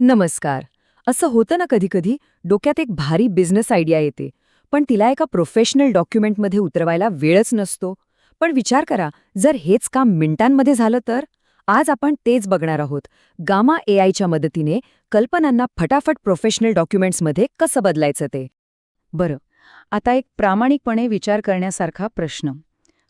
नमस्कार. असं होतं ना कधी-कधी, डोक्यात एक भारी बिझनेस आयडिया येते, पण तिला एका प्रोफेशनल डॉक्युमेंटमध्ये उतरवायला वेळच नसतो. पण विचार करा, जर हेच काम मिनिटांमध्ये झालं तर? आज आपण तेच बघणार आहोत. गामा एआयच्या मदतीने कल्पनांना फटाफट प्रोफेशनल डॉक्युमेंट्समध्ये कसं बदलायचं ते. बरं, आता एक प्रामाणिकपणे विचार करण्यासारखा प्रश्न.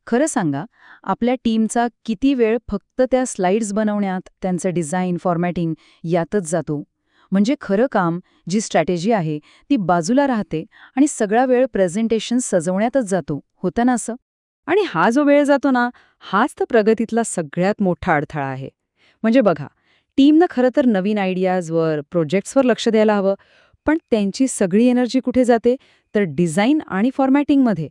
खरं सांगा, आपल्या टीमचा किती वेळ फक्त त्या स्लाइड्स बनवण्यात, त्यांचं डिझाईन, फॉर्मॅटिंग यातच जातो? म्हणजे खरं काम, जी स्ट्रॅटेजी आहे, ती बाजूला राहते आणि सगळा वेळ प्रेझेंटेशन सजवण्यातच जातो. होतं ना असं? आणि हा जो वेळ जातो ना, हाच तर प्रगतीतला सगळ्यात मोठा अडथळा आहे. म्हणजे बघा, टीमनं खरं तर नवीन आयडियाजवर, प्रोजेक्ट्सवर लक्ष द्यायला हवं, पण त्यांची सगळी एनर्जी कुठे जाते? तर डिझाईन आणि फॉर्मॅटिंगमध्ये.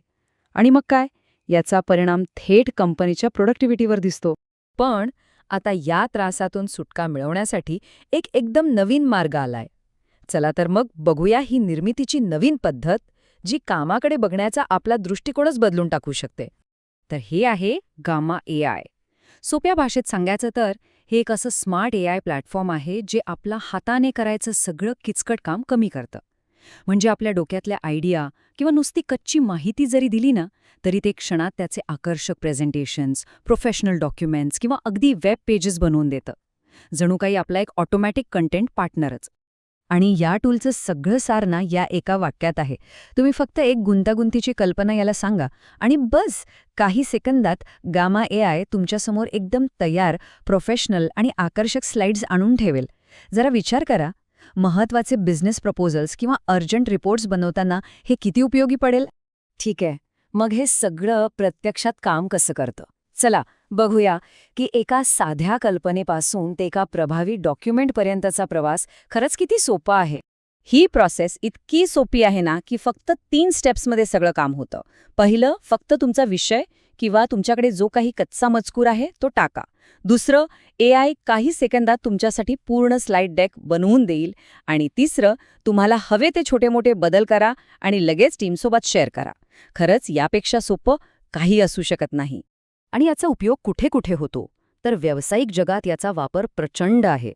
आणि मग काय? याचा परिणाम थेट कंपनीच्या प्रोडक्टिव्हिटीवर दिसतो. पण आता या त्रासातून सुटका मिळवण्यासाठी एक एकदम नवीन मार्ग आलाय. चला तर मग बघूया ही निर्मितीची नवीन पद्धत, जी कामाकडे बघण्याचा आपला दृष्टिकोनच बदलून टाकू शकते. तर हे आहे गामा एआय. सोप्या भाषेत सांगायचं तर हे एक असं स्मार्ट एआय प्लॅटफॉर्म आहे जे आपला हाताने करायचं सगळं किचकट काम कमी करतं. म्हणजे आपल्या डोक्यातल्या आयडिया किंवा नुसती कच्ची माहिती जरी दिली ना, तरी ते क्षणात त्याचे आकर्षक प्रेझेंटेशन्स, प्रोफेशनल डॉक्युमेंट्स किंवा अगदी वेब पेजेस बनवून देतं. जणू काही आपला एक ऑटोमॅटिक कंटेंट पार्टनरच. आणि या टूलचं सगळं सार ना या एका वाक्यात आहे. तुम्ही फक्त एक गुंतागुंतीची कल्पना याला सांगा आणि बस काही सेकंदात गामा एआय तुमच्यासमोर एकदम तयार, प्रोफेशनल आणि आकर्षक स्लाइड्स आणून ठेवेल. जरा विचार करा, महत्वाचे बिझनेस प्रपोजल्स किंवा अर्जंट रिपोर्ट्स बनवताना हे किती उपयोगी पडेल? ठीक आहे, मग हे सगळं प्रत्यक्षात काम कसं करतं? चला बघूया की एका साध्या कल्पनेपासून ते एका प्रभावी डॉक्युमेंटपर्यंतचा प्रवास खरंच किती सोपा आहे. ही प्रोसेस इतकी सोपी आहे ना की फक्त 3 स्टेप्समध्ये सगळं काम होतं. पहिलं, फक्त तुमचा विषय किंवा तुमच्याकडे जो काही कच्चा मजकूर आहे तो टाका. दुसरं, एआय काही सेकंदात तुमच्यासाठी पूर्ण स्लाइड डेक बनवून देईल. आणि तिसरं, तुम्हाला हवे ते छोटे-मोठे बदल करा आणि लगेच टीमसोबत शेअर करा. खरंच यापेक्षा सोपं काही असू शकत नाही. आणि याचा उपयोग कुठे कुठे होतो? तर व्यावसायिक जगात याचा वापर प्रचंड आहे.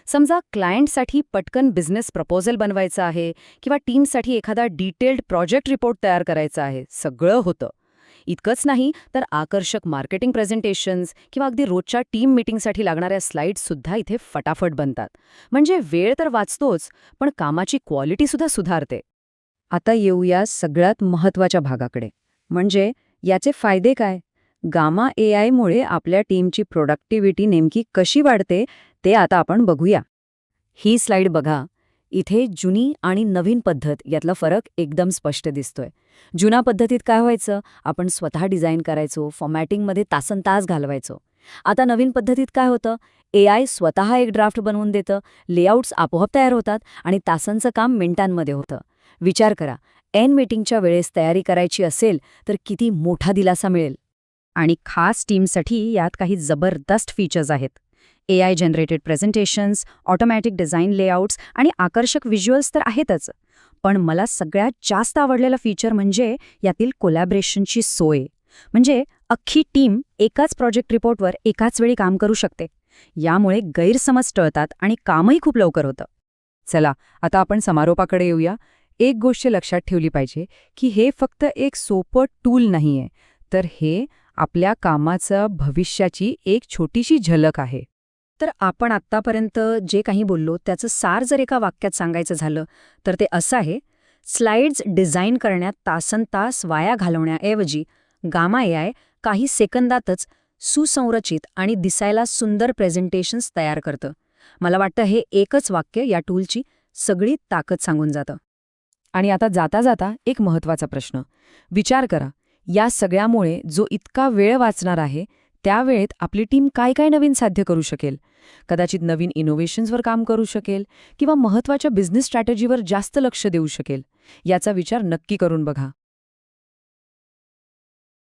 समजा क्लायंटसाठी पटकन बिझनेस प्रपोजल बनवायचा आहे किंवा टीमसाठी एखादा डिटेल्ड प्रोजेक्ट रिपोर्ट तयार करायचा आहे, सगळं होतं. इतकंच नाही तर आकर्षक मार्केटिंग प्रेझेंटेशन्स किंवा अगदी रोजच्या टीम मीटिंगसाठी लागणाऱ्या स्लाइड्ससुद्धा इथे फटाफट बनतात. म्हणजे वेळ तर वाचतोच, पण कामाची क्वालिटीसुद्धा सुधारते. आता येऊया सगळ्यात महत्त्वाच्या भागाकडे. म्हणजे याचे फायदे काय? गामा एआयमुळे आपल्या टीमची प्रोडक्टिव्हिटी नेमकी कशी वाढते ते आता आपण बघूया. ही स्लाइड बघा. इथे जुनी आणि नवीन पद्धत यातला फरक एकदम स्पष्ट दिसतोय. जुन्या पद्धतीत काय व्हायचं, आपण स्वतः डिझाईन करायचो, फॉर्मॅटिंगमध्ये तासनतास घालवायचो. आता नवीन पद्धतीत काय होतं, एआय स्वतः एक ड्राफ्ट बनवून देतं, लेआउट्स आपोआप तयार होतात आणि तासांचं काम मिनिटांमध्ये होतं. विचार करा, एन मीटिंगच्या वेळेस तयारी करायची असेल तर किती मोठा दिलासा मिळेल. आणि खास टीमसाठी यात काही जबरदस्त फीचर्स आहेत. AI generated presentations, automatic design layouts आणि आकर्षक व्हिज्युअल्स तर आहेतच. पण मला सगळ्यात जास्त आवडलेला फीचर म्हणजे यातील कोलॅबरेशनची सोय. म्हणजे अख्खी टीम एकाच प्रोजेक्ट रिपोर्टवर एकाच वेळी काम करू शकते. यामुळे गैरसमज टळतात आणि कामही खूप लवकर होतं. चला, आता आपण समारोपाकडे येऊया. एक गोष्ट लक्षात ठेवली पाहिजे की हे फक्त एक सोपं टूल नाहीये, तर हे आपल्या कामाचं भविष्याची एक छोटीशी झलक आहे. तर आपण आत्तापर्यंत जे काही बोललो त्याचं सार जर एका वाक्यात सांगायचं झालं तर ते असं आहे: स्लाइड्स डिझाईन करण्यात तासनतास वाया घालवण्याऐवजी गामा एआय काही सेकंदातच सुसंरचित आणि दिसायला सुंदर प्रेझेंटेशन्स तयार करतं. मला वाटतं हे एकच वाक्य या टूलची सगळी ताकद सांगून जातं. आणि आता जाता जाता एक महत्त्वाचा प्रश्न. विचार करा, या सगळ्यामुळे जो इतका वेळ वाचणार आहे, त्या वेळेत आपली टीम काय काय नवीन साध्य करू शकेल? कदाचित नवीन इनोव्हेशन्सवर काम करू शकेल किंवा महत्त्वाच्या बिझनेस स्ट्रॅटेजीवर जास्त लक्ष देऊ शकेल. याचा विचार नक्की करून बघा.